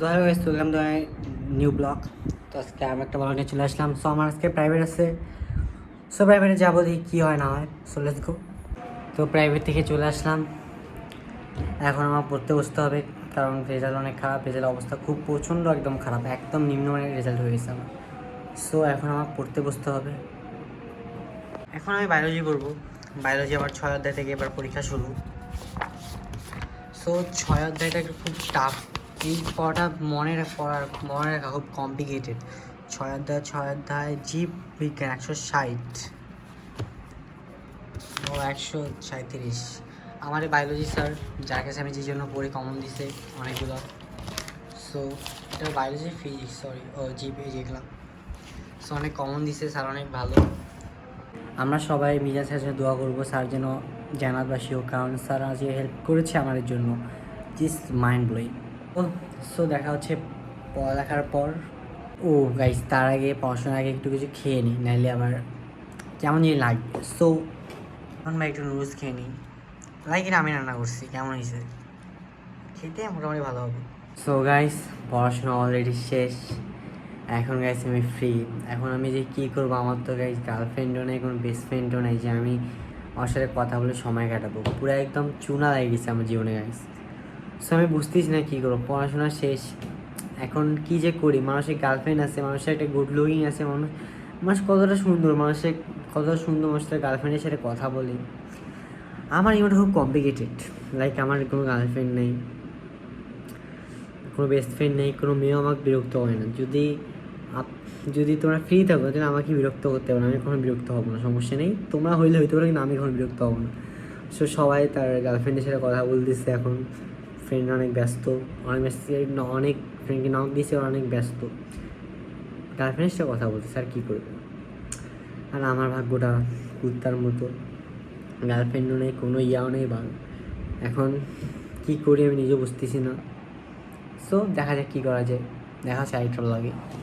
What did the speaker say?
তো hello guys, welcome to my new blog. তো আজকে আমি একটা ব্লগ নিয়ে চলে আসলাম। সো আমার আজকে প্রাইভেট আছে। সো প্রাইভেটে যাবো, দেখি কী হয় না হয়। So let's go. তো প্রাইভেট থেকে চলে আসলাম। এখন আমার পড়তে বসতে হবে, কারণ রেজাল্ট অনেক খারাপ। রেজাল্ট অবস্থা খুব প্রচণ্ড একদম খারাপ, একদম নিম্নমানের রেজাল্ট হয়ে গেছে আমার। সো এখন আমার পড়তে বসতে হবে। এখন আমি বায়োলজি করবো। বায়োলজি আবার 6 অধ্যায় থেকে এবার পরীক্ষা শুরু। সো 6 অধ্যায়টা একটু খুব টাফ। এই পড়াটা মনে রাখা খুব কমপ্লিকেটেড। 6 অধ্যায় জীব বিজ্ঞান 160 ও 137। আমার বায়োলজি স্যার, যার কাছে আমি যে জন্য পড়ি, কমন দিছে অনেকগুলো। সো এটা বায়োলজি, ফিজিক্স, সরি ও জীব, এই যেগুলো। সো অনেক কমন দিছে স্যার, অনেক ভালো। আমরা সবাই মিজাজ স্যারের দোয়া করবো স্যার যেন জান্নাতবাসী হোক, কারণ স্যার আজ হেল্প করেছে আমাদের জন্য। Just mind blowing. ও সো দেখা হচ্ছে পড়ালেখার পর। ও গাইস, তার আগে পড়াশোনার আগে একটু কিছু খেয়ে নিই, নাইলে আবার কেমন জিনিস লাগবে। সো এখন ভাই একটু নুডলস খেয়ে নিই। লাইক আমি রান্না করছি, কেমন হয়েছে খেতে? মোটামুটি ভালো হবে। সো গাইস, পড়াশোনা অলরেডি শেষ। এখন গাইস আমি ফ্রি। এখন আমি যে কী করবো, আমার তো গাইস গার্লফ্রেন্ডও নেই, কোনো বেস্ট ফ্রেন্ডও নেই যে আমি আমার সাথে কথা বলে সময় কাটাবো। পুরো একদম চুনা লাগে গেছে আমার জীবনে গাইস। সো আমি বুঝতেছি না কী করবো, পড়াশোনা শেষ। এখন কী যে করি, মানুষের গার্লফ্রেন্ড আছে, মানুষের একটা গুড লুকিং আছে, মানুষ কতটা সুন্দর, কতটা সুন্দর মানুষের গার্লফ্রেন্ডের সাথে কথা বলে। আমার জীবনটা খুব কমপ্লিকেটেড। লাইক আমার কোনো গার্লফ্রেন্ড নেই, কোনো বেস্ট ফ্রেন্ড নেই, কোনো মেয়েও আমাকে বিরক্ত করে না। যদি তোমরা ফ্রি থাকো তাহলে আমাকে বিরক্ত করতে পারো না, আমি কোনো বিরক্ত হবো না, সমস্যা নেই। তোমরা হইলে হইতে পারো, কিন্তু আমি কোনো বিরক্ত হবো না। সো সবাই তার গার্লফ্রেন্ডের সাথে কথা বলতেছে এখন। ফ্রেন্ড অনেক ব্যস্ত, অনেক ফ্রেন্ডকে নক দিয়েছে, অনেক ব্যস্ত। গার্লফ্রেন্ডের সাথে কথা বলতেছে, আর কী করবে। আর আমার ভাগ্যটা কুত্তার মতো, গার্লফ্রেন্ডও নেই, কোনো ইয়াও নেই। বা এখন কী করি আমি নিজে বুঝতেছি না। সো দেখা যাক কী করা যায়। দেখা যায় আরেকটা লাগে।